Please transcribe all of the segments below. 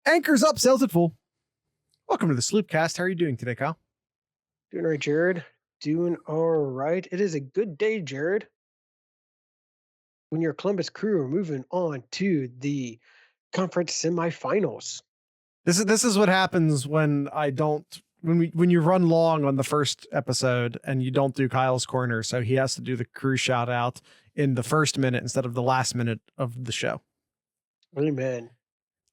Anchors up, sails at full. Welcome to the SloopCast. How are you doing today, Kyle? Doing all right, Jared. Doing all right. It is a good day, Jared. When your Columbus Crew are moving on to the conference semifinals. This is what happens when you run long on the first episode and you don't do Kyle's corner, so he has to do the crew shout out in the first minute instead of the last minute of the show. Amen.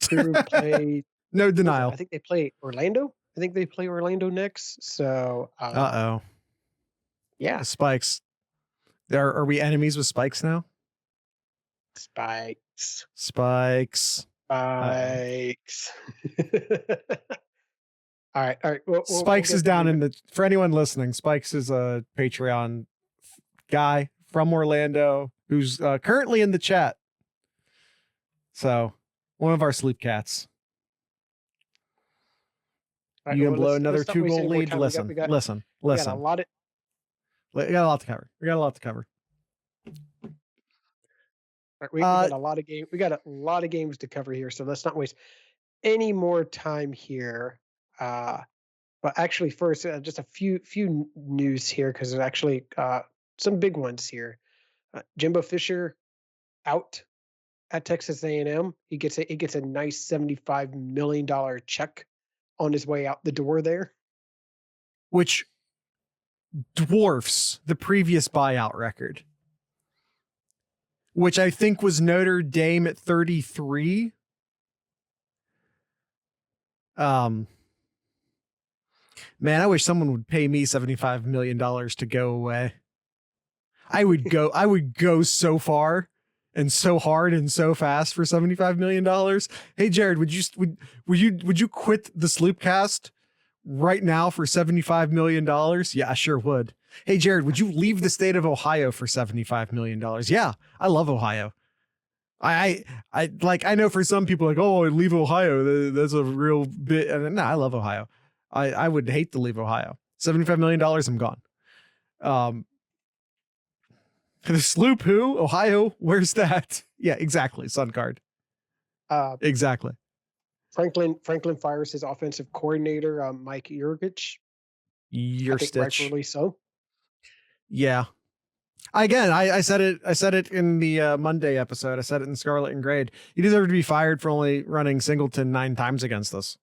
Crew play. No denial. I think they play Orlando. I think they play Orlando next. So, yeah. The Spikes. Are we enemies with Spikes now? Spikes. All right. Spikes is down in the. For anyone listening, Spikes is a Patreon guy from Orlando who's currently in the chat. So, one of our sleep cats. Right, you can blow another 2-goal lead. Listen. We got a lot to cover. We got a lot to cover. Right, we got a lot of games. We got a lot of games to cover here, so let's not waste any more time here. But actually, first, just a few news here because there's actually some big ones here. Jimbo Fisher out at Texas A&M. He gets a nice $75 million check on his way out the door there, which dwarfs the previous buyout record, which I think was Notre Dame at 33. Man, I wish someone would pay me $75 million to go away. I would go so far and so hard and so fast for $75 million. Hey, Jared, would you quit the SloopCast right now for $75 million? Yeah, I sure would. Hey, Jared, would you leave the state of Ohio for $75 million? Yeah, I love Ohio. I know for some people like, oh, I'd leave Ohio. That's a real bit. No, I love Ohio. I would hate to leave Ohio. $75 million, I'm gone. The Sloop who? Ohio? Where's that? Yeah, exactly. Sun card. Exactly. Franklin fires his offensive coordinator, Mike Yurcich. Rightfully so. Yeah. Again, I said it in the Monday episode. I said it in Scarlet and Grade. He deserved to be fired for only running Singleton 9 times against us.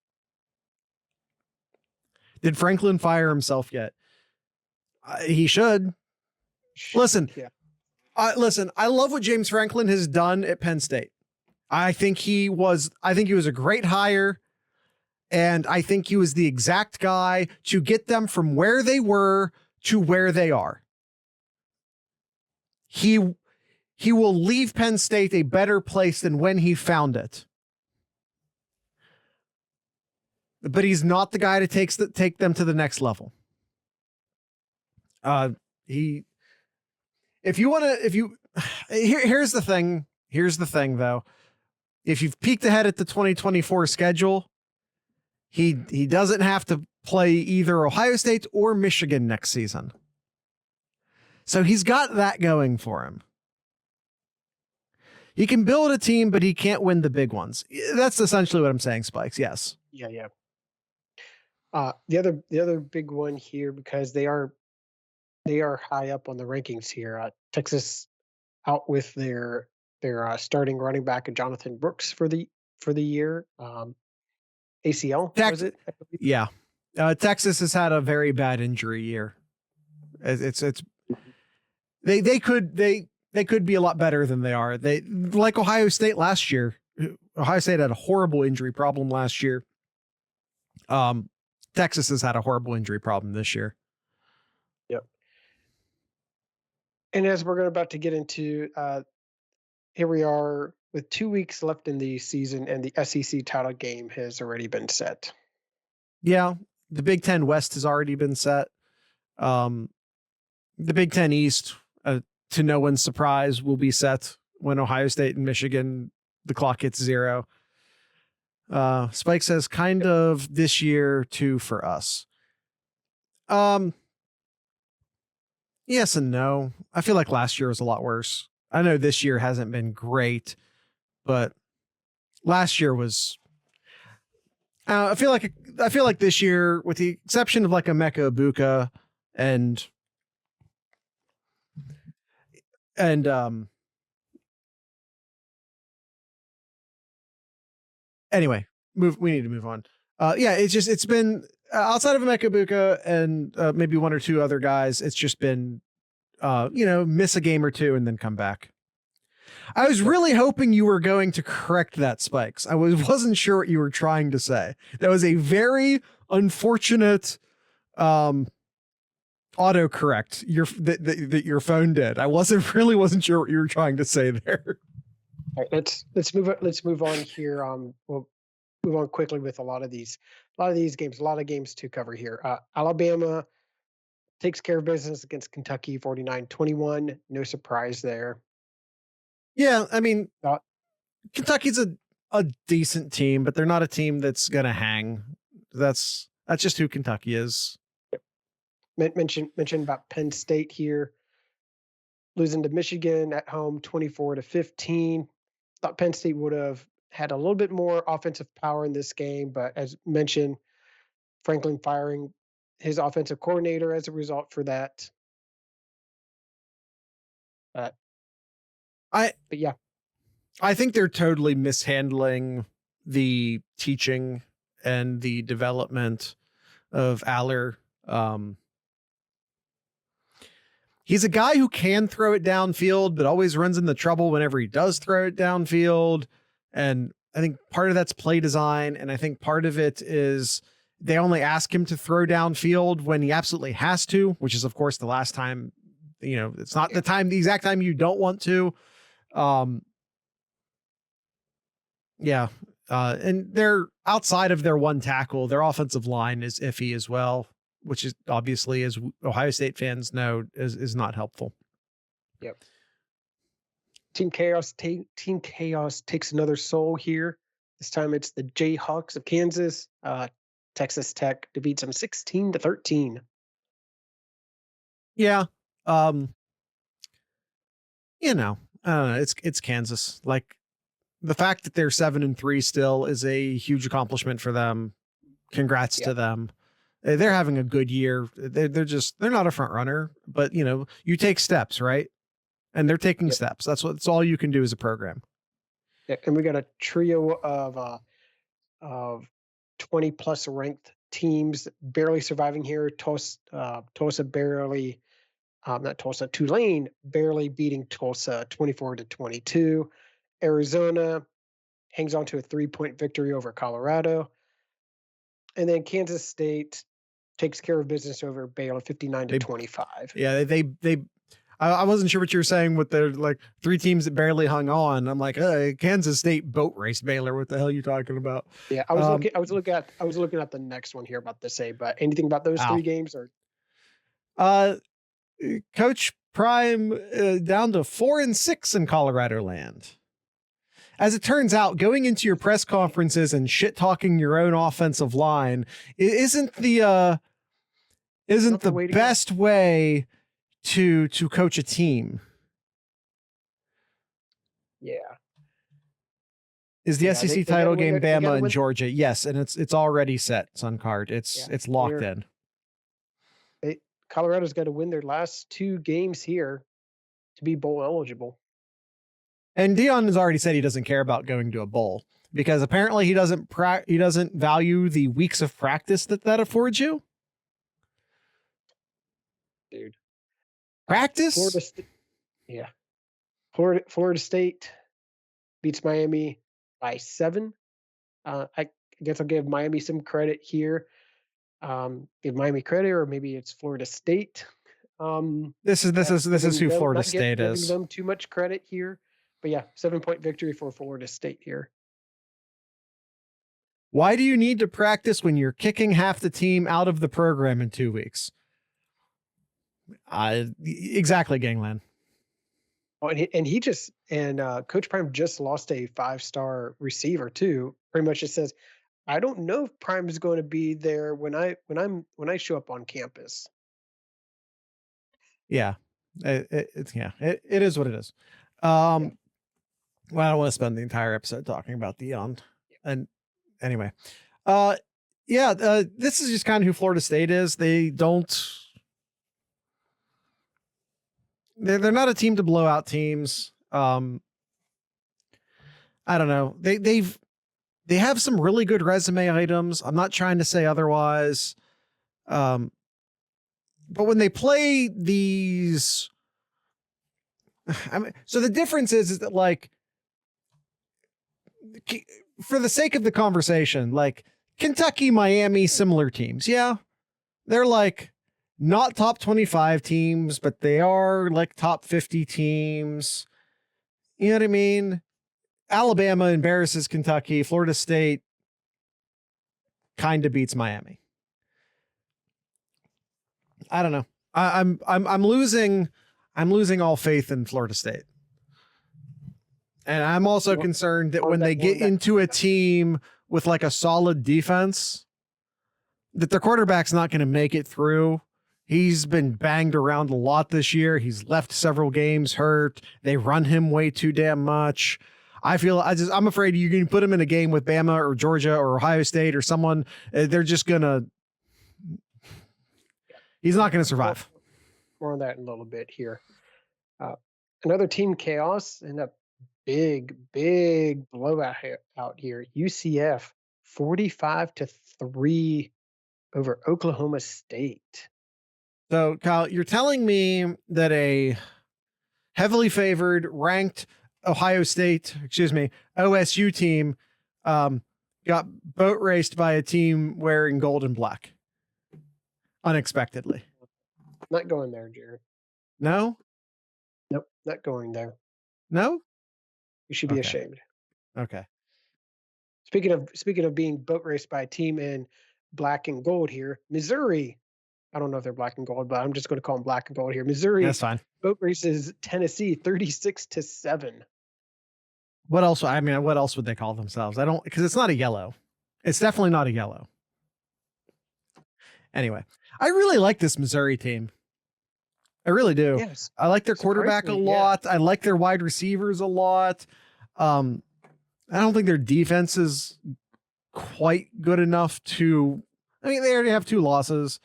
Did Franklin fire himself yet? He should. Listen. Yeah. Listen, I love what James Franklin has done at Penn State. I think he was a great hire, and I think he was the exact guy to get them from where they were to where they are. He will leave Penn State a better place than when he found it. But he's not the guy to take them to the next level. Here's the thing though. If you've peeked ahead at the 2024 schedule, he doesn't have to play either Ohio State or Michigan next season. So he's got that going for him. He can build a team, but he can't win the big ones. That's essentially what I'm saying, Spikes. Yes. Yeah. The other big one here, because they are high up on the rankings here. Texas out with their starting running back Jonathan Brooks for the year. ACL was it? Yeah. Texas has had a very bad injury year. They could be a lot better than they are. They, like Ohio State last year. Ohio State had a horrible injury problem last year. Texas has had a horrible injury problem this year. Yep. And as we're about to get into, here we are with 2 weeks left in the season, and the SEC title game has already been set. Yeah, the Big Ten West has already been set. The Big Ten East, to no one's surprise, will be set when Ohio State and Michigan, the clock hits 0. Spike says kind of this year too for us. Yes and no. I feel like last year was a lot worse. I know this year hasn't been great, but last year was I feel like this year, with the exception of like a Emeka Ibuka and anyway, we need to move on. It's been outside of Emeka Ibuka and maybe one or two other guys, it's just been miss a game or two and then come back. I was really hoping you were going to correct that, Spikes. I wasn't sure what you were trying to say. That was a very unfortunate autocorrect that your phone did. I wasn't sure what you were trying to say there. All right, let's move on here. We'll move on quickly with a lot of these games, a lot of games to cover here. Alabama takes care of business against Kentucky 49-21. No surprise there. Yeah, I mean, Kentucky's a decent team, but they're not a team that's going to hang. That's just who Kentucky is. Mention about Penn State here. Losing to Michigan at home 24-15. Thought Penn State would have had a little bit more offensive power in this game, but as mentioned, Franklin firing his offensive coordinator as a result for that. But yeah, I think they're totally mishandling the teaching and the development of Aller. He's a guy who can throw it downfield, but always runs into trouble whenever he does throw it downfield. And I think part of that's play design. And I think part of it is they only ask him to throw downfield when he absolutely has to, which is, of course, the last time, it's not the exact time you don't want to. And they're outside of their one tackle. Their offensive line is iffy as well, which is obviously, as Ohio State fans know, is not helpful. Yep. Team Chaos takes another soul here. This time it's the Jayhawks of Kansas. Texas Tech defeats them 16-13. Yeah. I don't know. It's Kansas. Like, the fact that they're 7-3 still is a huge accomplishment for them. Congrats to them. They're having a good year. They're not a front runner, but you take steps, right? And they're taking steps. That's all you can do as a program. Yeah, and we got a trio of 20 plus ranked teams barely surviving here. Tulane barely beating Tulsa 24-22. Arizona hangs on to a 3-point victory over Colorado. And then Kansas State takes care of business over Baylor 59-25. Yeah, I wasn't sure what you were saying with the like three teams that barely hung on. I'm like, Kansas State boat race Baylor. What the hell are you talking about? Yeah, I was looking at the next one here about to say, but anything about those three games or Coach Prime down to 4-6 in Colorado land. As it turns out, going into your press conferences and shit talking your own offensive line isn't the best way to coach a team. Yeah. Is the SEC title game Bama and Georgia? Yes, and it's already set, Sun Card. It's locked in. Colorado's got to win their last two games here to be bowl eligible. And Dion has already said he doesn't care about going to a bowl because apparently he doesn't value the weeks of practice that affords you. Dude. Practice? Florida State beats Miami by 7. I guess I'll give Miami some credit here. Give Miami credit, or maybe it's Florida State. This is who Florida State is. Giving them too much credit here. But yeah, 7-point victory for Florida State here. Why do you need to practice when you're kicking half the team out of the program in 2 weeks? Exactly, Gangland. Oh, and Coach Prime just lost a 5-star receiver too. Pretty much just says, I don't know if Prime is going to be there when I show up on campus. Yeah, it is what it is. Well, I don't want to spend the entire episode talking about Dion. And anyway, This is just kind of who Florida State is. They're not a team to blow out teams. I don't know. They have some really good resume items. I'm not trying to say otherwise. But when they play these, so the difference is that, like, for the sake of the conversation, like Kentucky, Miami, similar teams. Yeah. They're like not top 25 teams, but they are like top 50 teams. You know what I mean? Alabama embarrasses Kentucky. Florida State kind of beats Miami. I don't know. I'm losing all faith in Florida State. And I'm also concerned that when they get into a team with like a solid defense, that their quarterback's not going to make it through. He's been banged around a lot this year. He's left several games hurt. They run him way too damn much. I'm afraid you can put him in a game with Bama or Georgia or Ohio State or someone. They're just he's not going to survive. More on that in a little bit here. Another team chaos and a big blowout out here. UCF 45-3 over Oklahoma State. So, Kyle, you're telling me that a heavily favored, ranked OSU team got boat raced by a team wearing gold and black unexpectedly. Not going there, Jared. No? Nope, not going there. No? You should be ashamed. Okay. Speaking of being boat raced by a team in black and gold here, Missouri. I don't know if they're black and gold, but I'm just going to call them black and gold here. Missouri. That's fine. Boat races Tennessee 36-7. What else? I mean, what else would they call themselves? Because it's not a yellow. It's definitely not a yellow. Anyway, I really like this Missouri team. I really do. Yes. I like their quarterback a lot. Yeah. I like their wide receivers a lot. I don't think their defense is quite good enough to. I mean, they already have 2 losses.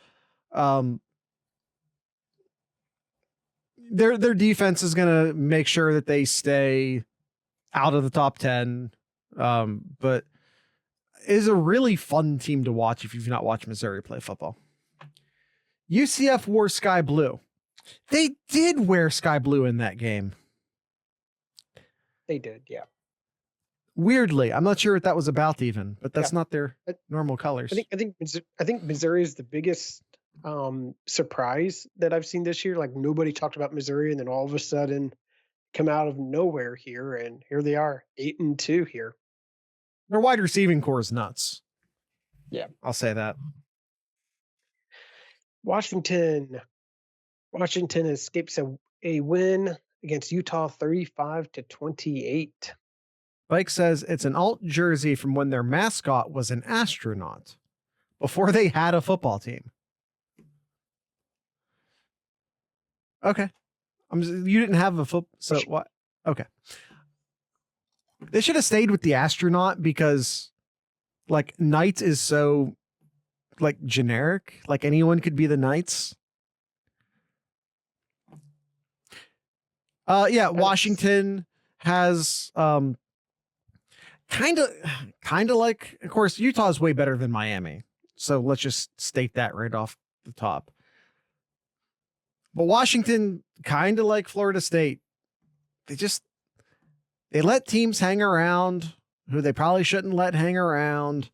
Their defense is going to make sure that they stay out of the top 10. But it is a really fun team to watch if you've not watched Missouri play football. UCF wore sky blue. They did wear sky blue in that game. They did, yeah. Weirdly, I'm not sure what that was about even, but that's not their normal colors. I think Missouri is the biggest surprise that I've seen this year. Like, nobody talked about Missouri, and then all of a sudden come out of nowhere here, and here they are, 8-2 here. Their wide receiving core is nuts. Yeah, I'll say that. Washington escapes a win against Utah 35-28. Bike says it's an alt jersey from when their mascot was an astronaut before they had a football team. Okay. You didn't have a football. So what? Okay. They should have stayed with the astronaut because like knight is so like generic. Like anyone could be the knights. Washington has kind of like, of course, Utah is way better than Miami. So let's just state that right off the top. But Washington, kind of like Florida State, they let teams hang around who they probably shouldn't let hang around.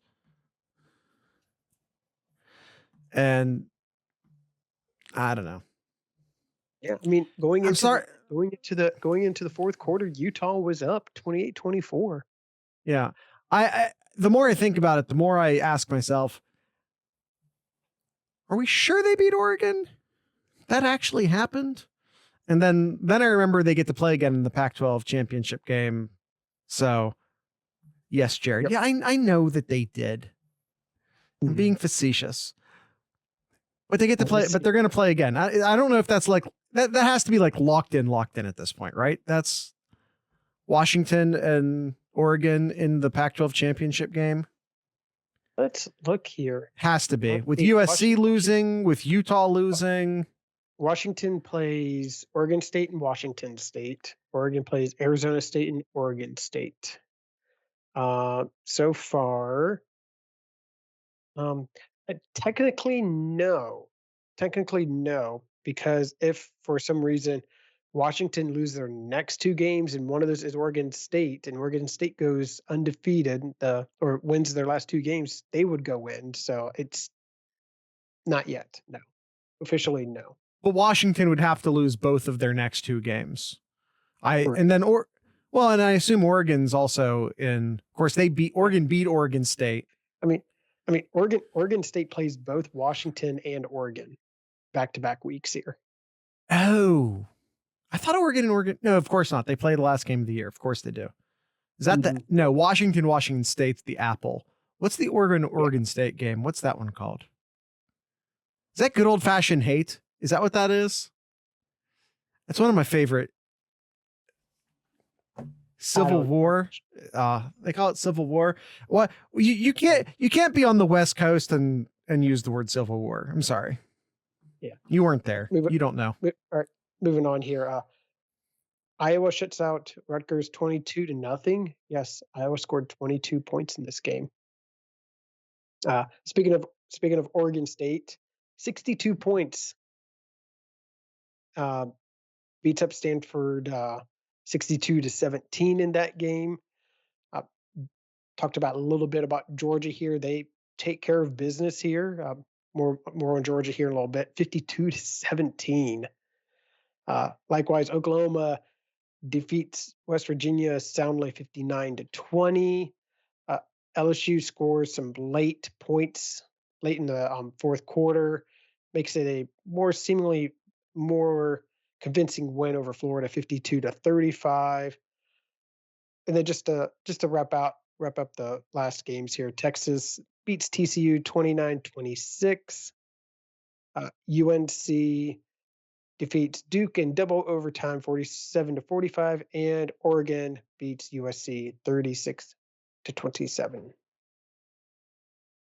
And I don't know. Yeah, I mean, going into the fourth quarter, Utah was up 28-24. Yeah. I the more I think about it, the more I ask myself, are we sure they beat Oregon? That actually happened? And then I remember they get to play again in the Pac-12 championship game. So, yes, Jared. Yep. Yeah, I know that they did. I'm being facetious. But they get to play, but they're going to play again. I don't know if that's like, that has to be like locked in at this point, right? That's Washington and Oregon in the Pac-12 championship game. Let's look here. Has to be. With USC losing, with Utah losing. Washington plays Oregon State and Washington State. Oregon plays Arizona State and Oregon State. So far, technically no, because if for some reason Washington lose their next two games and one of those is Oregon State and Oregon State goes undefeated or wins their last two games, they would go in. So it's not yet. No, officially no. But Washington would have to lose both of their next two games. Correct. And I assume Oregon's also in. Of course, Oregon beat Oregon State. I mean, Oregon State plays both Washington and Oregon back-to-back weeks here. Oh, I thought Oregon. No, of course not. They play the last game of the year. Of course they do. Is that no, Washington State's the apple. What's the Oregon State game? What's that one called? Is that good old fashioned hate? Is that what that is? That's one of my favorite. Civil War. They call it Civil War. What you can't be on the West Coast and use the word Civil War. I'm sorry. Yeah. You weren't there. You don't know. All right. Moving on here. Iowa shuts out Rutgers 22-0. Yes, Iowa scored 22 points in this game. Speaking of Oregon State, 62 points. Beats up Stanford 62-17 in that game. Talked about a little bit about Georgia here. They take care of business here. More on Georgia here in a little bit. 52-17. Likewise, Oklahoma defeats West Virginia soundly 59-20. LSU scores some late points late in the fourth quarter, makes it a seemingly more convincing win over Florida, 52-35. And then just to wrap up the last games here, Texas beats TCU 29-26. UNC defeats Duke in double overtime 47-45, and Oregon beats USC 36-27.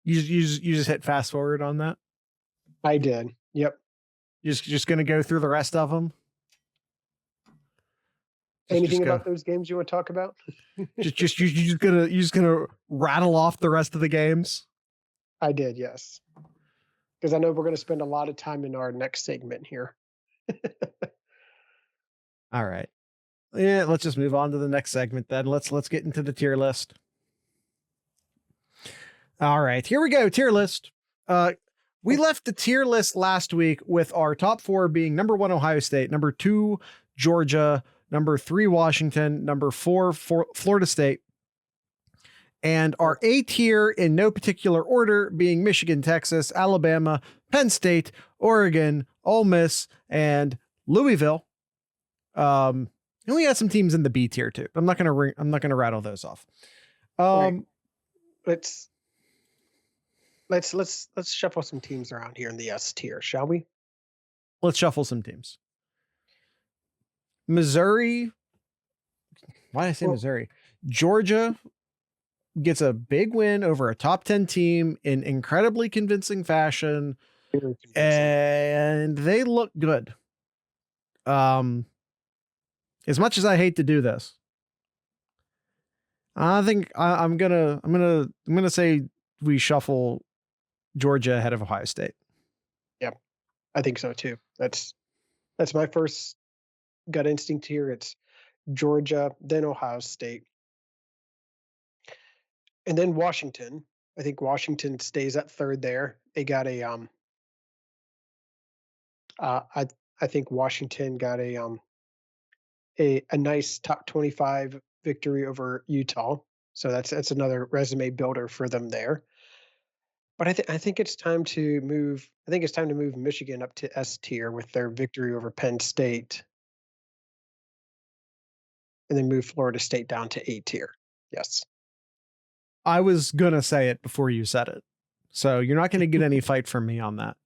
You just hit fast forward on that? I did. Yep. You're just going to go through the rest of them? Anything about those games you want to talk about? you're just gonna rattle off the rest of the games? I did, yes. Because I know we're going to spend a lot of time in our next segment here. All right. Yeah, let's just move on to the next segment then. Let's get into the tier list. All right, here we go. Tier list. We left the tier list last week with our top four being number 1, Ohio State, number 2, Georgia, number 3, Washington, number 4, Florida State, and our A tier in no particular order being Michigan, Texas, Alabama, Penn State, Oregon, Ole Miss, and Louisville. And we had some teams in the B tier too. I'm not gonna rattle those off. Right. Let's shuffle some teams around here in the S tier, shall we? Let's shuffle some teams. Missouri. Why did I say Missouri? Georgia gets a big win over a top 10 team in incredibly convincing fashion. And they look good. As much as I hate to do this, I think I'm gonna say we shuffle Georgia ahead of Ohio State. Yep, I think so too. That's my first gut instinct here. It's Georgia, then Ohio State, and then Washington. I think Washington stays at third there. They got I think Washington got a nice top 25 victory over Utah. So that's another resume builder for them there. But I think it's time to move. I think it's time to move Michigan up to S tier with their victory over Penn State, and then move Florida State down to A tier. Yes. I was gonna say it before you said it, so you're not gonna get any fight from me on that.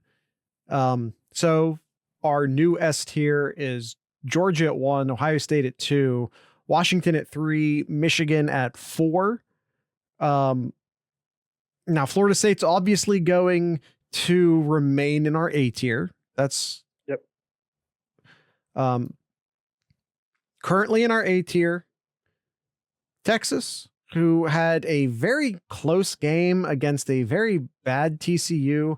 So our new S tier is Georgia at 1, Ohio State at 2, Washington at 3, Michigan at 4. Now, Florida State's obviously going to remain in our A tier. That's Yep. Currently in our A tier. Texas, who had a very close game against a very bad TCU.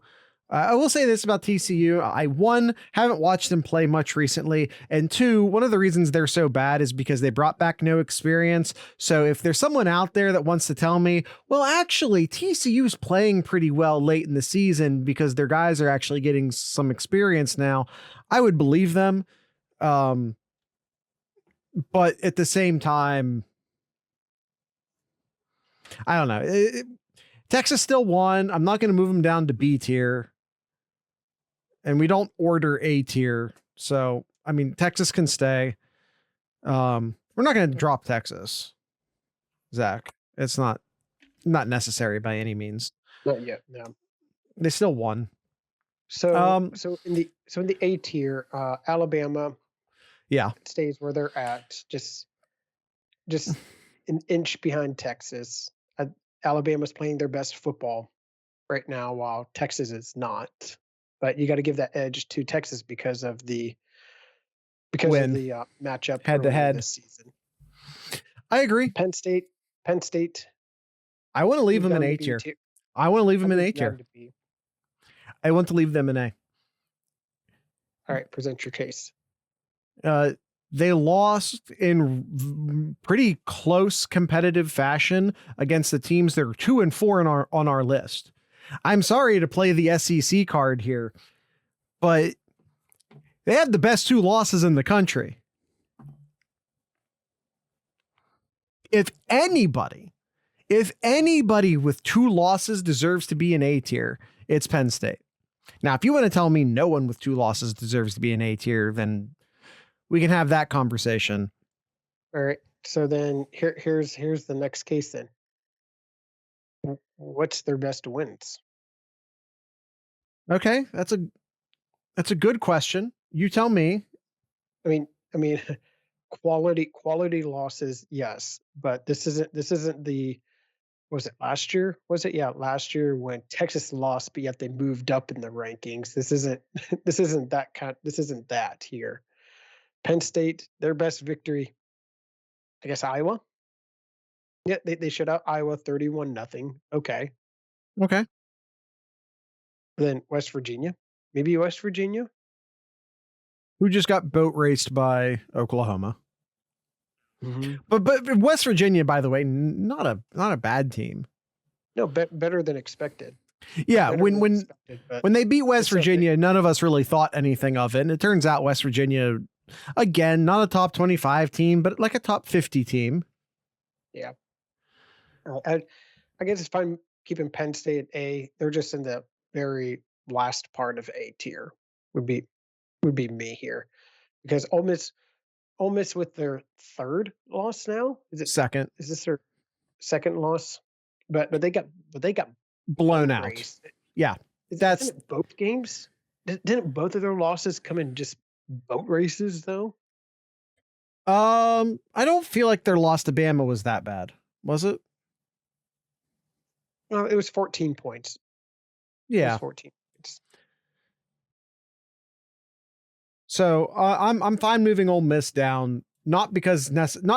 I will say this about TCU. One, haven't watched them play much recently. And two, one of the reasons they're so bad is because they brought back no experience. So if there's someone out there that wants to tell me, well, actually, TCU's playing pretty well late in the season because their guys are actually getting some experience now, I would believe them. But at the same time, I don't know. Texas still won. I'm not going to move them down to B tier. And we don't order A tier. So, I mean, Texas can stay. We're not going to drop Texas, Zach. It's not necessary by any means. Not yet. No. They still won. So in the A tier, Alabama, stays where they're at, just an inch behind Texas. Alabama's playing their best football right now, while Texas is not. But you got to give that edge to Texas because of the matchup head to head this season. I agree. Penn State. I want to leave them in A tier. I want to leave them in A tier. I want to leave them in A. All right, present your case. They lost in pretty close competitive fashion against the teams that are 2 and 4 on our list. I'm sorry to play the SEC card here, but they had the best 2 losses in the country. If anybody with 2 losses deserves to be an A tier, it's Penn State. Now, if you want to tell me no one with 2 losses deserves to be an A tier, then we can have that conversation. All right. So then here's the next case then. What's their best wins? Okay, that's a good question. You tell me. I mean quality losses, yes, but this isn't the, was it last year? Was it? Yeah, last year when Texas lost, but yet they moved up in the rankings. This isn't that here. Penn State, their best victory, I guess Iowa. Yeah, they shut out Iowa 31-0. Okay. Then West Virginia. Maybe West Virginia. Who just got boat raced by Oklahoma. Mm-hmm. But West Virginia, by the way, not a bad team. No, better than expected. Yeah, when they beat West Virginia, none of us really thought anything of it. And it turns out West Virginia, again, not a top 25 team, but like a top 50 team. Yeah. I guess it's fine keeping Penn State at A. They're just in the very last part of A tier. Would be me here, because Ole Miss with their 3rd loss now. Is it second? Is this their 2nd loss? But they got blown out. Raced. Yeah, isn't it both games. Didn't both of their losses come in just boat races though? I don't feel like their loss to Bama was that bad. Was it? No, it was 14 points. Yeah, it was 14 points. So I'm fine moving Ole Miss down, not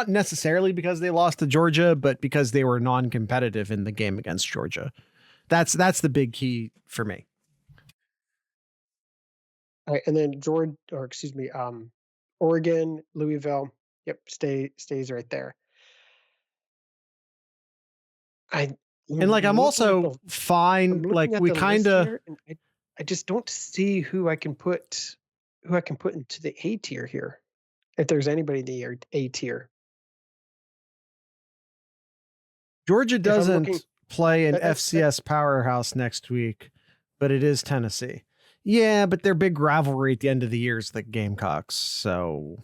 necessarily because they lost to Georgia, but because they were non-competitive in the game against Georgia. That's the big key for me. All right, and then Oregon, Louisville. Yep, stays right there. I'm also fine. Like we kind of, I just don't see who I can put into the A tier here. If there's anybody in the A tier. Georgia doesn't play an FCS powerhouse next week, but it is Tennessee. Yeah, but their big rivalry at the end of the year is the Gamecocks. So,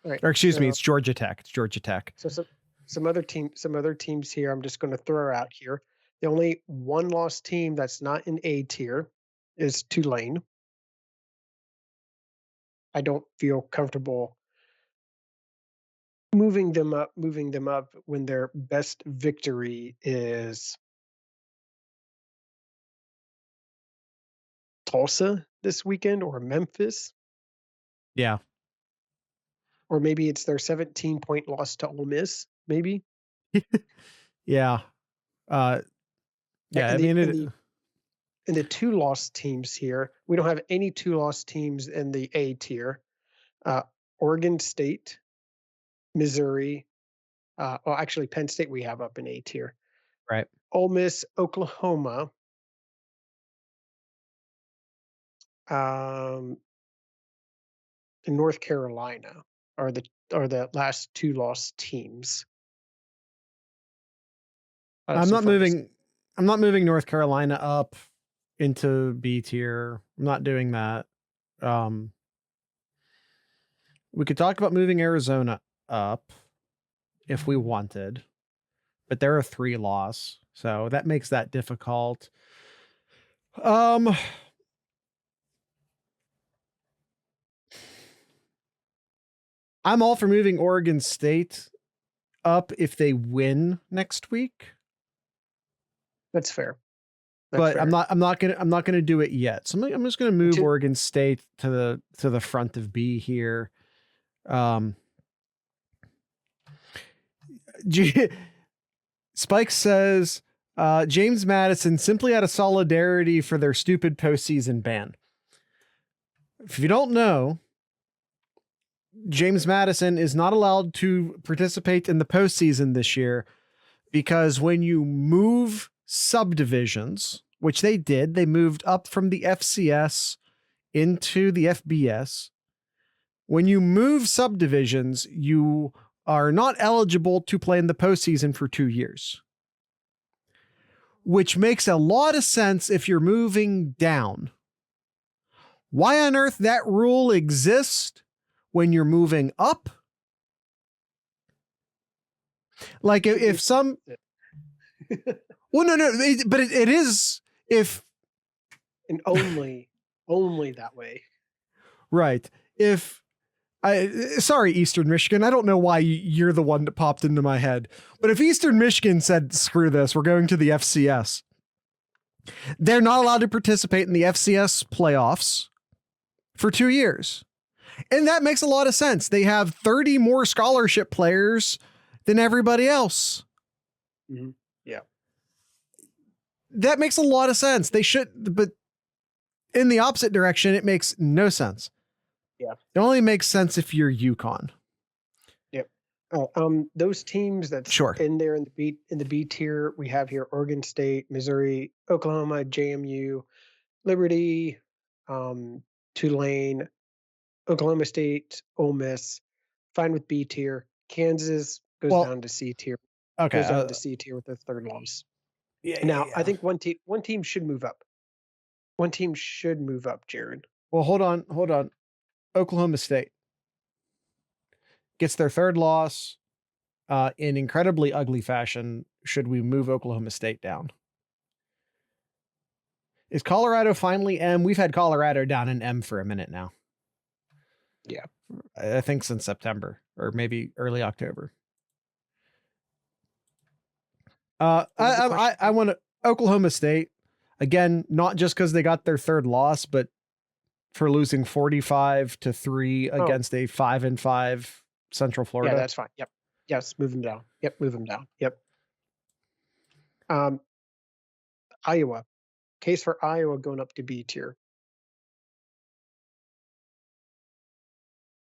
right, or excuse me, it's Georgia Tech. It's Georgia Tech. So some other teams here. I'm just going to throw out here. The only 1-loss team that's not in A tier is Tulane. I don't feel comfortable moving them up when their best victory is Tulsa this weekend, or Memphis, Yeah. or maybe it's their 17-point loss to Ole Miss. Maybe. Yeah. Yeah. And I mean, the 2-loss teams here, we don't have any 2-loss teams in the A tier. Oregon State, Missouri. Well, actually, Penn State we have up in A tier. right. Ole Miss, Oklahoma. And North Carolina are the last 2-loss teams. I'm so not far moving. I'm not moving North Carolina up into B tier. I'm not doing that. We could talk about moving Arizona up if we wanted, but they're a 3-loss, so that makes that difficult. I'm all for moving Oregon State up if they win next week. That's fair. But I'm not gonna do it yet. So I'm just gonna move Oregon State to the front of B here. Spike says James Madison simply out of solidarity for their stupid postseason ban. If you don't know, James Madison is not allowed to participate in the postseason this year because when you move subdivisions, which they did, they moved up from the FCS into the FBS. When you move subdivisions, you are not eligible to play in the postseason for 2 years, which makes a lot of sense if you're moving down. Why on earth that rule exists when you're moving up? Like if some, well, no, but it is if, and only that way. Right. Sorry, Eastern Michigan. I don't know why you're the one that popped into my head. But if Eastern Michigan said, screw this, we're going to the FCS, they're not allowed to participate in the FCS playoffs for 2 years. And that makes a lot of sense. They have 30 more scholarship players than everybody else. Mm-hmm. Yeah. That makes a lot of sense. They should, but in the opposite direction, it makes no sense. Yeah. It only makes sense if you're UConn. Yep. Those teams that's in there in the B tier, we have here Oregon State, Missouri, Oklahoma, JMU, Liberty, Tulane, Oklahoma State, Ole Miss. Fine with B tier. Kansas goes down to C tier. Okay. Goes down to C tier with their 3rd loss. Yeah. Now, I think one team should move up. One team should move up, Jared. Well, hold on. Oklahoma State gets their 3rd loss in incredibly ugly fashion. Should we move Oklahoma State down? Is Colorado finally M? We've had Colorado down in M for a minute now. Yeah. I think since September or maybe early October. I want to Oklahoma State again, not just because they got their 3rd loss, but for losing 45-3 against a 5-5 Central Florida. Yeah, that's fine. Yep. Yes, move them down. Yep, move them down. Yep. Iowa. Case for Iowa going up to B tier.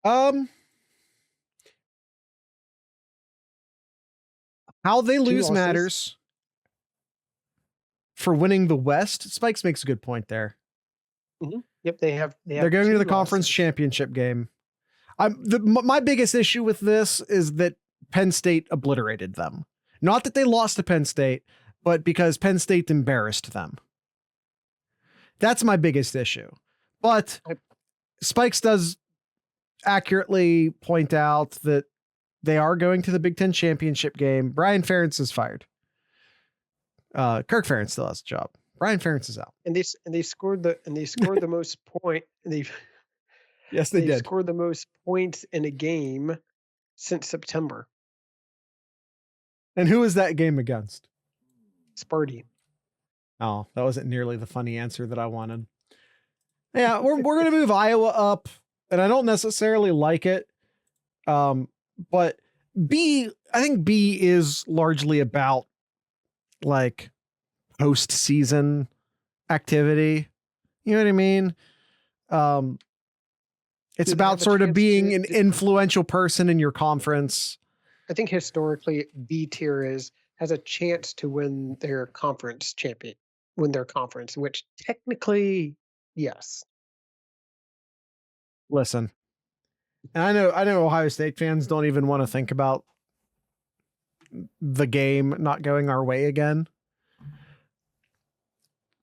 How they lose matters. For winning the West, Spikes makes a good point there. Mm-hmm. Yep, they're going to the conference championship game. My biggest issue with this is that Penn State obliterated them. Not that they lost to Penn State, but because Penn State embarrassed them. That's my biggest issue. But Spikes does accurately point out that they are going to the Big Ten championship game. Brian Ferentz is fired. Kirk Ferentz still has a job. Brian Ferentz is out. And they scored the most point. Yes, they did. Scored the most points in a game since September. And who was that game against? Sparty. Oh, that wasn't nearly the funny answer that I wanted. Yeah, we're going to move Iowa up, and I don't necessarily like it. But I think B is largely about like postseason activity. You know what I mean? It's about sort of being an influential person in your conference. I think historically B tier has a chance to win their conference, which technically, yes. Listen, and I know Ohio State fans don't even want to think about the game not going our way again.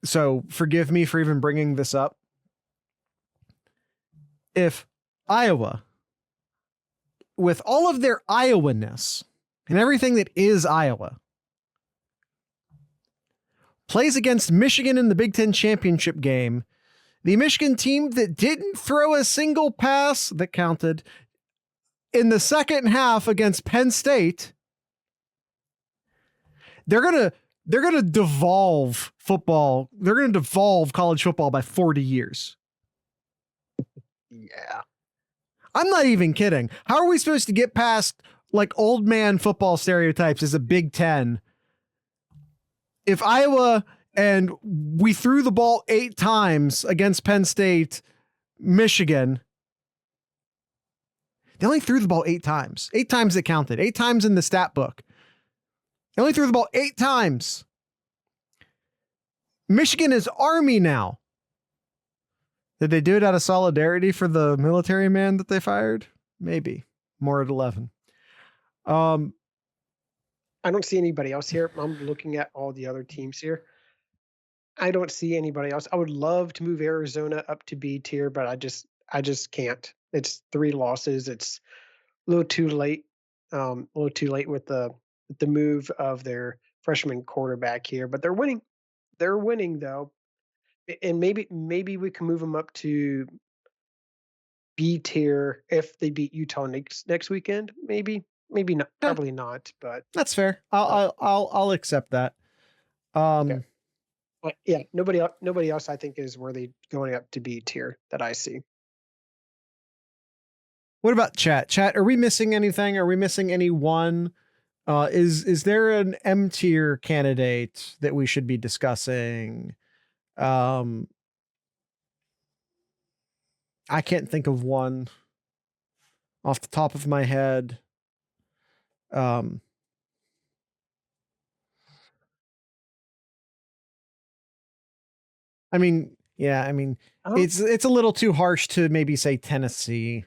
So forgive me for even bringing this up. If Iowa, with all of their Iowa-ness and everything that is Iowa, plays against Michigan in the Big Ten championship game, the Michigan team that didn't throw a single pass that counted in the second half against Penn State, they're going to devolve football. They're going to devolve college football by 40 years. Yeah. I'm not even kidding. How are we supposed to get past like old man football stereotypes as a Big Ten if Iowa and we threw the ball 8 times against Penn State, Michigan? They only threw the ball 8 times. 8 times it counted. 8 times in the stat book. They only threw the ball 8 times. Michigan is Army now. Did they do it out of solidarity for the military man that they fired? Maybe. More at 11. I don't see anybody else here. I'm looking at all the other teams here. I don't see anybody else. I would love to move Arizona up to B tier, but I just can't. It's 3 losses. It's a little too late. With the move of their freshman quarterback here, but they're winning. They're winning though. And maybe we can move them up to B tier if they beat Utah next weekend. Maybe not. Probably not. But that's fair. I'll accept that. Okay. Yeah. Nobody else I think is worthy going up to B tier that I see. What about chat? Chat, are we missing anything? Are we missing anyone? Is there an M tier candidate that we should be discussing? I can't think of one off the top of my head. I mean, it's a little too harsh to maybe say Tennessee.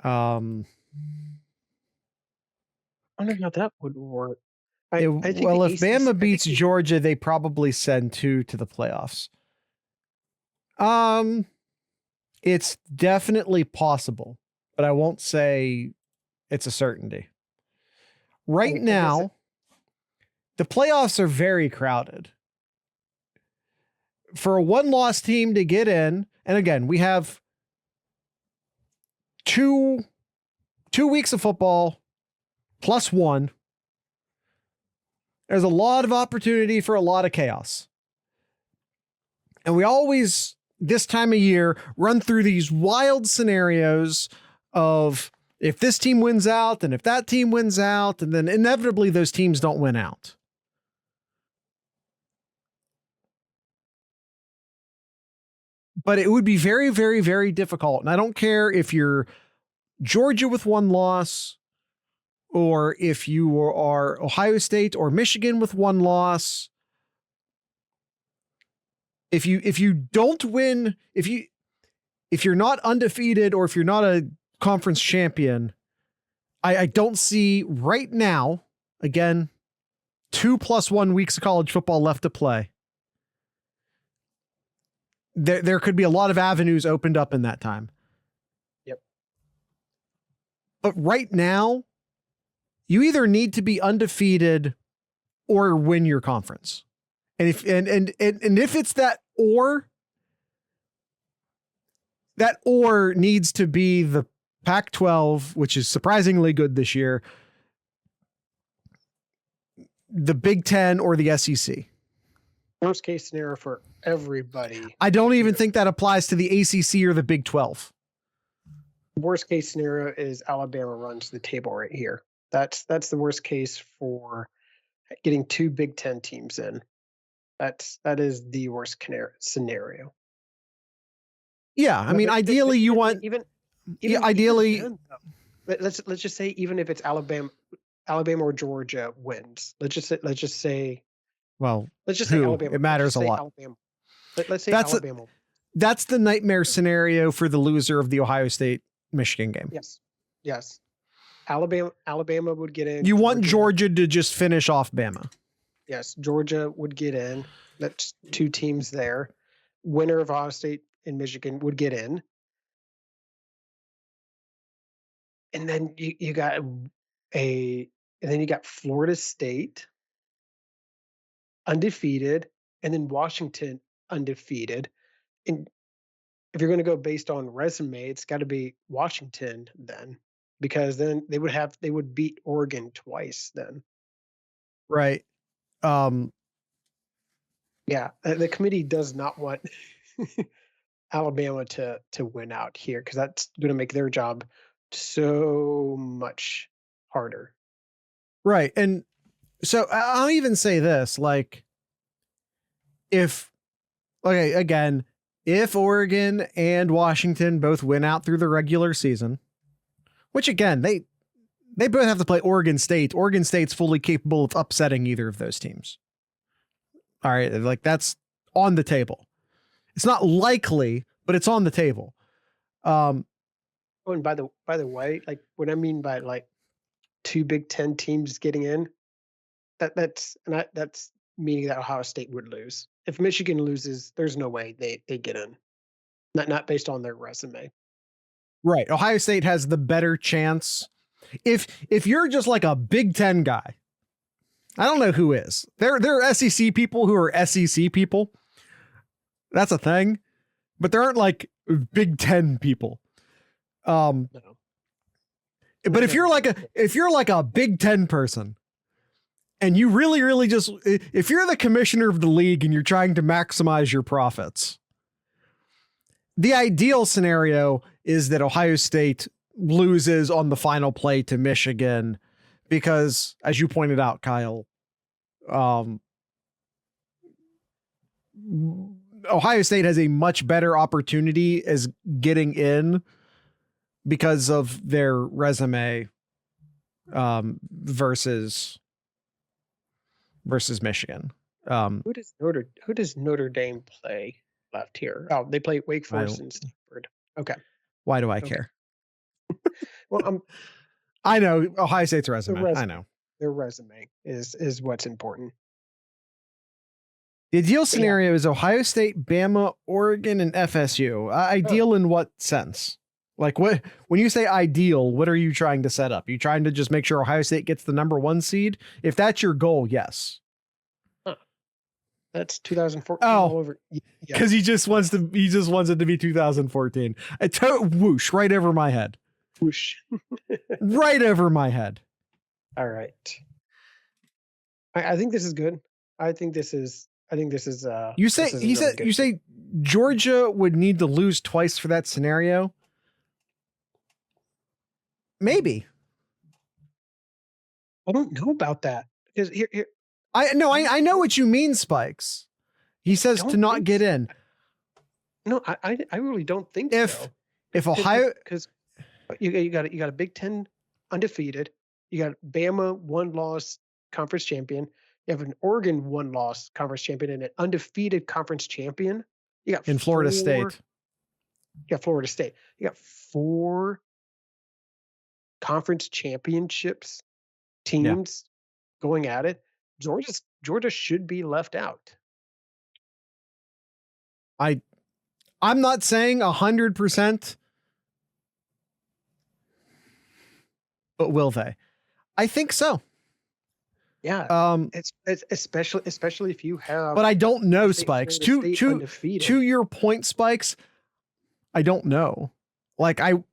I don't know how that would work. I think if Bama beats Georgia, they probably send 2 to the playoffs. It's definitely possible, but I won't say it's a certainty. Right now, the playoffs are very crowded. For a 1-loss team to get in, and again, we have 2 weeks of football plus 1. There's a lot of opportunity for a lot of chaos. And we always, this time of year, run through these wild scenarios of if this team wins out, and if that team wins out, and then inevitably those teams don't win out. But it would be very, very, very difficult. And I don't care if you're Georgia with 1 loss, or if you are Ohio State or Michigan with 1 loss. If you don't win, if you're not undefeated, or if you're not a conference champion, I don't see right now, again, 2 + 1 weeks of college football left to play. There could be a lot of avenues opened up in that time. Yep. But right now, you either need to be undefeated or win your conference. And if it's that or needs to be the Pac-12, which is surprisingly good this year, the Big Ten, or the SEC. Worst case scenario for everybody. I don't even think that applies to the ACC or the Big 12. Worst case scenario is Alabama runs the table right here. That's the worst case for getting 2 Big Ten teams in. That is the worst scenario. Yeah, I mean, ideally you want ideally. Let's just say even if it's Alabama or Georgia wins. Let's just say. Well, let's just say Alabama. It matters a lot. Alabama. Let's say Alabama. That's the nightmare scenario for the loser of the Ohio State Michigan game. Yes. Alabama would get in. You want Georgia to just finish off Bama. Yes, Georgia would get in. That's 2 teams there. Winner of Ohio State and Michigan would get in. And then you got Florida State undefeated, and then Washington undefeated. And if you're going to go based on resume, it's got to be Washington then, because then they would beat Oregon twice then. Right. Yeah, the committee does not want Alabama to win out here, because that's going to make their job so much harder. Right. And so I'll even say this, like, if Oregon and Washington both win out through the regular season, which again, they both have to play Oregon State. Oregon State's fully capable of upsetting either of those teams. All right. Like, that's on the table. It's not likely, but it's on the table. And by the way, like, what I mean by like 2 Big Ten teams getting in, that's meaning that Ohio State would lose. If Michigan loses, there's no way they get in. Not based on their resume. Right. Ohio State has the better chance. If you're just like a Big Ten guy, I don't know who is. There are SEC people who are SEC people. That's a thing. But there aren't like Big Ten people. No. But if you're like a Big Ten person, and you really, really just, if you're the commissioner of the league and you're trying to maximize your profits, the ideal scenario is that Ohio State loses on the final play to Michigan, because, as you pointed out, Kyle, Ohio State has a much better opportunity as getting in because of their resume, versus Michigan. Who does Notre Dame play left here? Oh, they play Wake Forest and Stanford. Okay. Why do I care? Well, I know Ohio State's resume. I know their resume is what's important. The ideal scenario is Ohio State, Bama, Oregon, and FSU. Ideal in what sense? Like, what, when you say ideal, what are you trying to set up? You trying to just make sure Ohio State gets the number 1 seed? If that's your goal, yes. That's 2014. Oh, because he just wants it to be 2014. Whoosh, right over my head. Whoosh. Right over my head. All right. I think this is good. I think this is. You say Georgia would need to lose twice for that scenario. Maybe. I don't know about that, because here. I know what you mean, Spikes. He says to not get in. No, I really don't think so. If Ohio, because you got a Big Ten undefeated, you got Bama 1-loss conference champion, you have an Oregon 1-loss conference champion, and an undefeated conference champion. You got in Florida State. You got Florida State. You got 4 conference championships teams going at it. Georgia should be left out. I'm not saying 100%, but will they? I think so. Yeah. It's especially if you have. But I don't know, Spikes. To your point, Spikes, I don't know. Like, I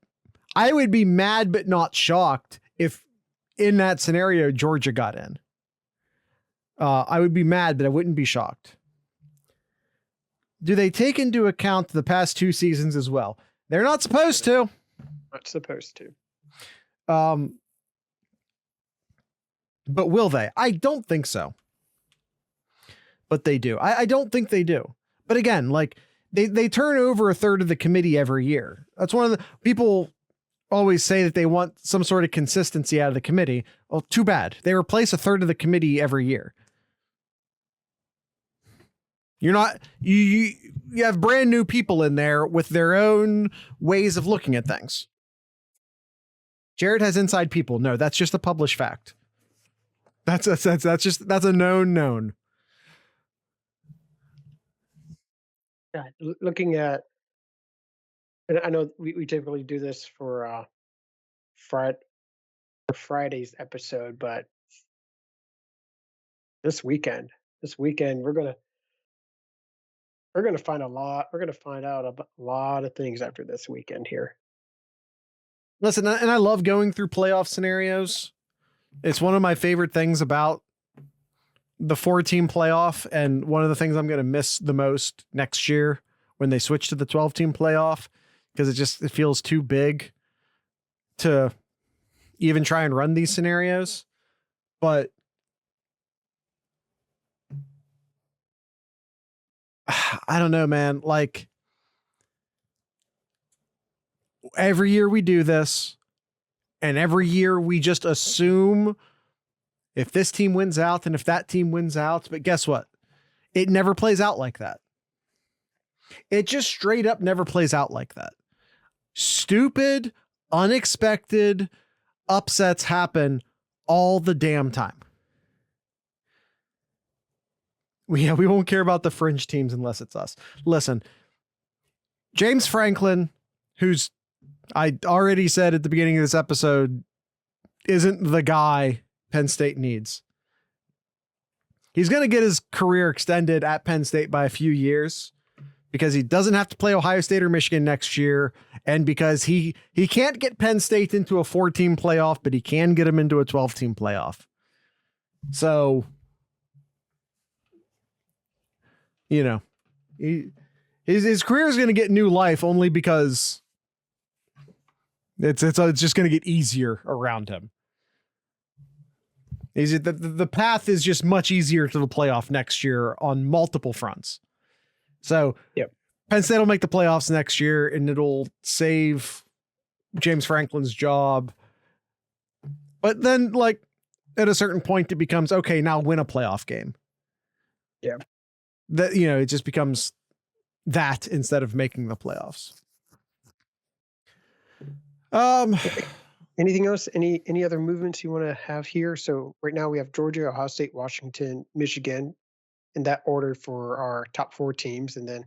would be mad but not shocked if in that scenario Georgia got in. I would be mad, but I wouldn't be shocked. do they take into account the past 2 seasons as well? They're not supposed to. Not supposed to. But will they? I don't think so. But they do. I don't think they do. But again, like they turn over a third of the committee every year. That's one of the people always say that they want some sort of consistency out of the committee. Well, too bad. They replace a third of the committee every year. You're not, you have brand new people in there with their own ways of looking at things. Jared has inside people. No, that's just a published fact. That's a known. Yeah, looking at, and I know we typically do this for Friday's episode, but this weekend we're gonna find a lot. We're gonna find out a lot of things after this weekend here. Listen, and I love going through playoff scenarios. It's one of my favorite things about the 4-team playoff, and one of the things I'm going to miss the most next year when they switch to the 12-team playoff, because it feels too big to even try and run these scenarios. But I don't know, man. Like, every year we do this, and every year we just assume if this team wins out, then if that team wins out. But guess what? It never plays out like that. It just straight up never plays out like that. Stupid, unexpected upsets happen all the damn time. We won't care about the fringe teams unless it's us. Listen, James Franklin, who's, I already said at the beginning of this episode, isn't the guy Penn State needs. He's going to get his career extended at Penn State by a few years because he doesn't have to play Ohio State or Michigan next year, and because he can't get Penn State into a 4-team playoff, but he can get him into a 12-team playoff. So, you know, his career is going to get new life only because it's just going to get easier around him. The path is just much easier to the playoff next year on multiple fronts. So yep. Penn State will make the playoffs next year, and it'll save James Franklin's job. But then, like, at a certain point, it becomes, okay, now win a playoff game. Yeah. That, you know, it just becomes that instead of making the playoffs. Anything else? Any other movements you want to have here? So right now we have Georgia, Ohio State, Washington, Michigan in that order for our top 4 teams. And then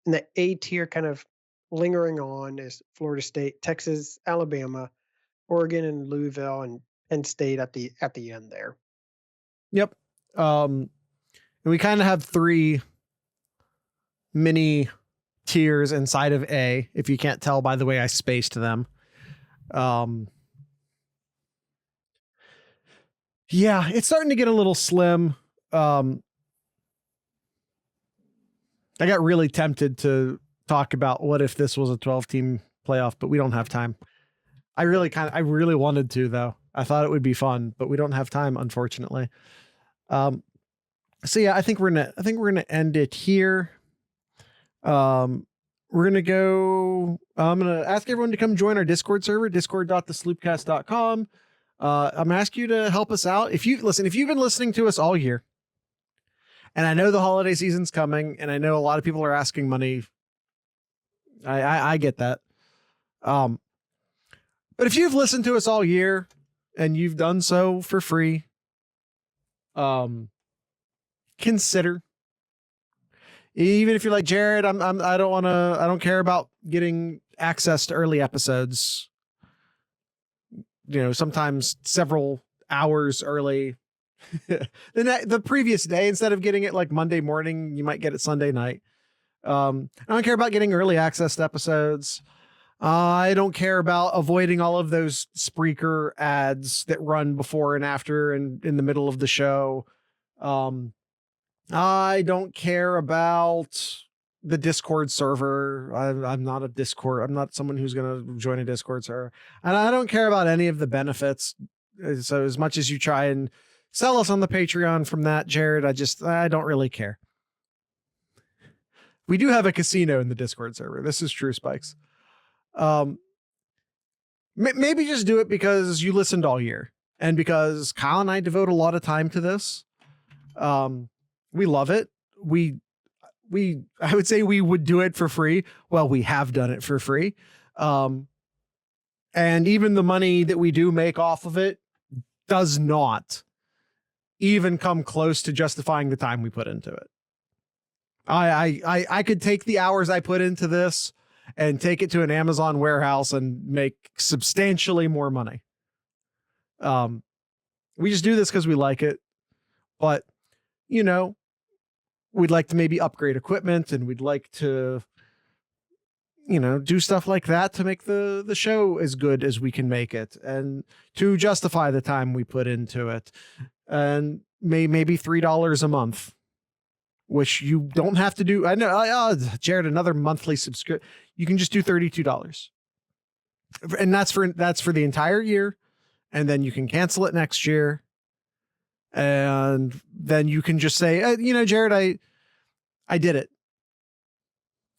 in the A tier, kind of lingering on, is Florida State, Texas, Alabama, Oregon, and Louisville, and Penn State at the end there. Yep. And we kind of have 3 mini tiers inside of A, if you can't tell by the way I spaced them. Yeah, it's starting to get a little slim. I got really tempted to talk about what if this was a 12-team playoff, but we don't have time. I really wanted to, though. I thought it would be fun, but we don't have time, unfortunately. So yeah, I think we're gonna end it here. We're gonna go. I'm gonna ask everyone to come join our Discord server, discord.thesloopcast.com. I'm gonna ask you to help us out. If you've been listening to us all year, and I know the holiday season's coming, and I know a lot of people are asking money. I get that. But if you've listened to us all year and you've done so for free, consider. Even if you're like Jared, I don't care about getting access to early episodes. You know, sometimes several hours early. The previous day, instead of getting it like Monday morning, you might get it Sunday night. I don't care about getting early access to episodes. I don't care about avoiding all of those Spreaker ads that run before and after and in the middle of the show. I don't care about the Discord server. I'm not a Discord. I'm not someone who's going to join a Discord server, and I don't care about any of the benefits. So as much as you try and sell us on the Patreon from that, Jared, I don't really care. We do have a casino in the Discord server. This is true, Spikes. Maybe just do it because you listened all year and because Kyle and I devote a lot of time to this. We love it. I would say we would do it for free. Well, we have done it for free. And even the money that we do make off of it does not even come close to justifying the time we put into it. I could take the hours I put into this and take it to an Amazon warehouse and make substantially more money. We just do this because we like it, but you know, we'd like to maybe upgrade equipment and we'd like to, you know, do stuff like that to make the show as good as we can make it and to justify the time we put into it. And maybe $3 a month, which you don't have to do. I know, Jared, another monthly subscription. You can just do $32. And that's for the entire year. And then you can cancel it next year. And then you can just say, you know, Jared, I did it.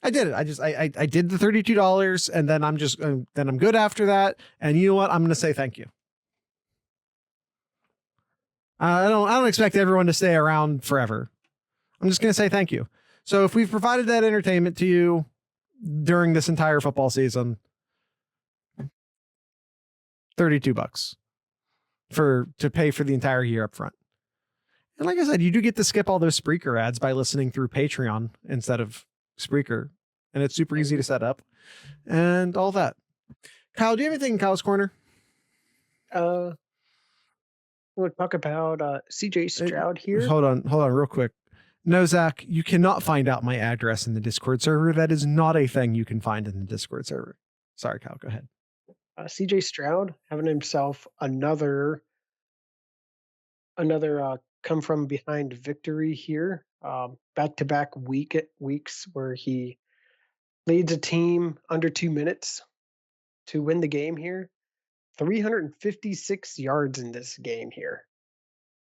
I did it. I did the $32 and then I'm good after that. And you know what? I'm going to say thank you. I don't expect everyone to stay around forever. I'm just going to say thank you. So if we've provided that entertainment to you during this entire football season, $32 to pay for the entire year up front. And like I said, you do get to skip all those Spreaker ads by listening through Patreon instead of Spreaker. And it's super easy to set up and all that. Kyle, do you have anything in Kyle's Corner? We'll talk about CJ Stroud here. Hold on real quick. No, Zach, you cannot find out my address in the Discord server. That is not a thing you can find in the Discord server. Sorry, Kyle, go ahead. CJ Stroud having himself another come from behind victory here. Back-to-back weeks where he leads a team under 2 minutes to win the game here. 356 yards in this game here.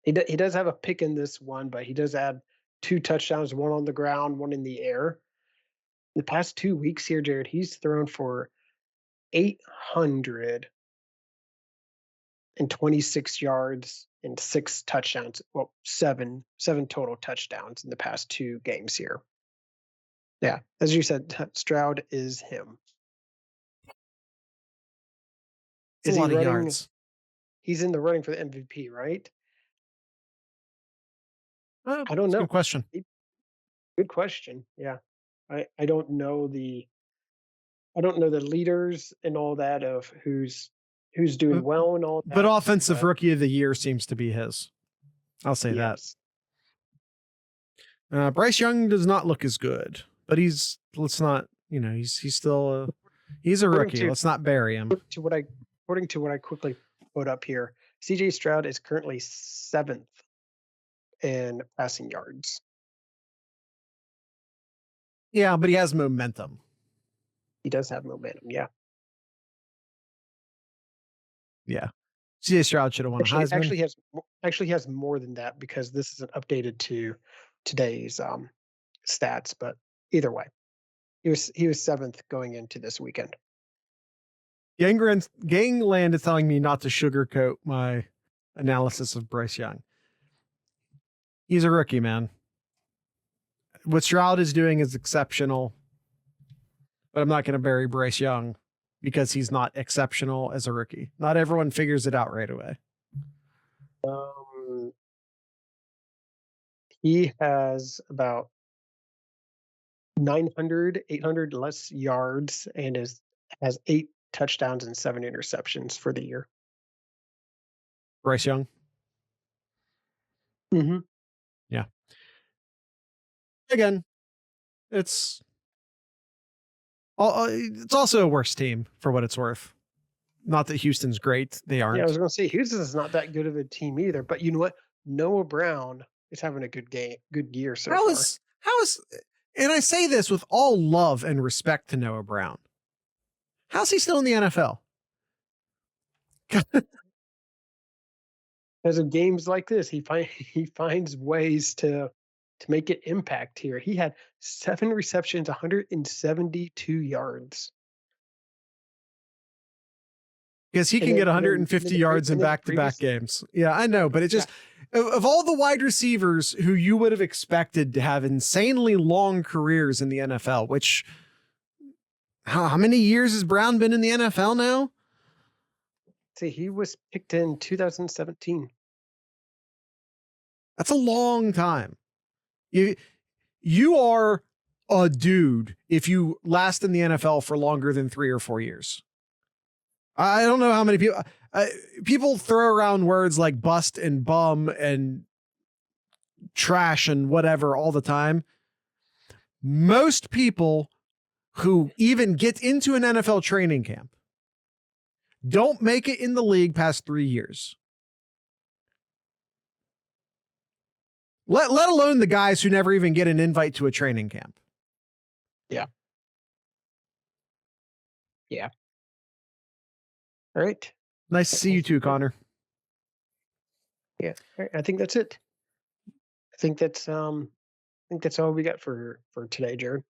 He does have a pick in this one, but he does add 2 touchdowns, one on the ground, one in the air. In the past 2 weeks here, Jared, he's thrown for 826 yards and 6 touchdowns. Well, seven total touchdowns in the past 2 games here. Yeah, as you said, Stroud is him. Is he running? Yards. He's in the running for the MVP, right? I don't know. Good question. Good question. Yeah, I don't know the leaders and all that of who's doing well and all that. But offensive rookie of the year seems to be his. I'll say yes. that. Bryce Young does not look as good, but he's still he's a rookie. Let's not bury him. According to what I quickly put up here, CJ Stroud is currently 7th in passing yards. Yeah, but he has momentum. He does have momentum, yeah. Yeah. CJ Stroud should have won a Heisman. Actually has more than that because this isn't updated to today's stats, but either way. He was 7th going into this weekend. Gangland is telling me not to sugarcoat my analysis of Bryce Young. He's a rookie, man. What Stroud is doing is exceptional, but I'm not going to bury Bryce Young because he's not exceptional as a rookie. Not everyone figures it out right away. He has about 800 less yards and has 8 touchdowns and 7 interceptions for the year. Bryce Young? Mm-hmm. Yeah. Again, it's also a worse team for what it's worth. Not that Houston's great. They aren't. Yeah, I was going to say Houston's not that good of a team either. But you know what? Noah Brown is having a good year so far. and I say this with all love and respect to Noah Brown. How's he still in the NFL? Because of games like this, he finds ways to make an impact here. He had 7 receptions, 172 yards. Because he can get 150 yards in back-to-back games. Yeah, I know, but it just, of all the wide receivers who you would have expected to have insanely long careers in the NFL, which, how many years has Brown been in the NFL now? See, he was picked in 2017. That's a long time. You are a dude if you last in the NFL for longer than 3 or 4 years. I don't know how many people throw around words like bust and bum and trash and whatever all the time. Most people who even get into an NFL training camp don't make it in the league past 3 years. Let alone the guys who never even get an invite to a training camp. Yeah. Yeah. All right. Nice to see you too, Connor. Yeah. All right. I think that's it. I think that's all we got for today, Jared.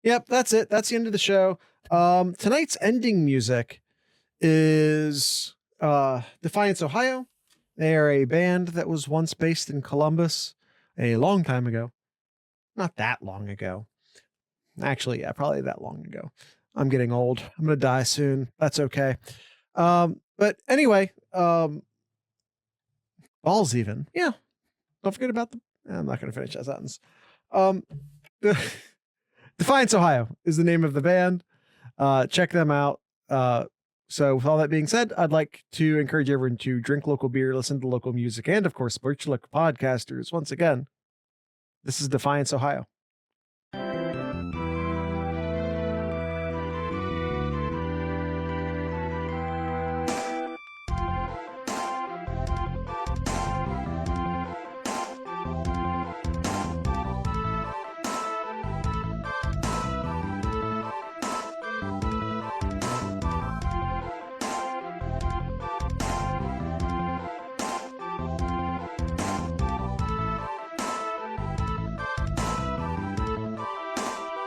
Yep, that's it. That's the end of the show. Tonight's ending music is Defiance, Ohio. They are a band that was once based in Columbus a long time ago. Not that long ago. Actually, yeah, probably that long ago. I'm getting old. I'm going to die soon. That's okay. But anyway, balls even. Yeah. Don't forget about I'm not going to finish that sentence. Defiance, Ohio is the name of the band. Check them out. So with all that being said, I'd like to encourage everyone to drink local beer, listen to local music, and of course, support your local podcasters. Once again, this is Defiance, Ohio.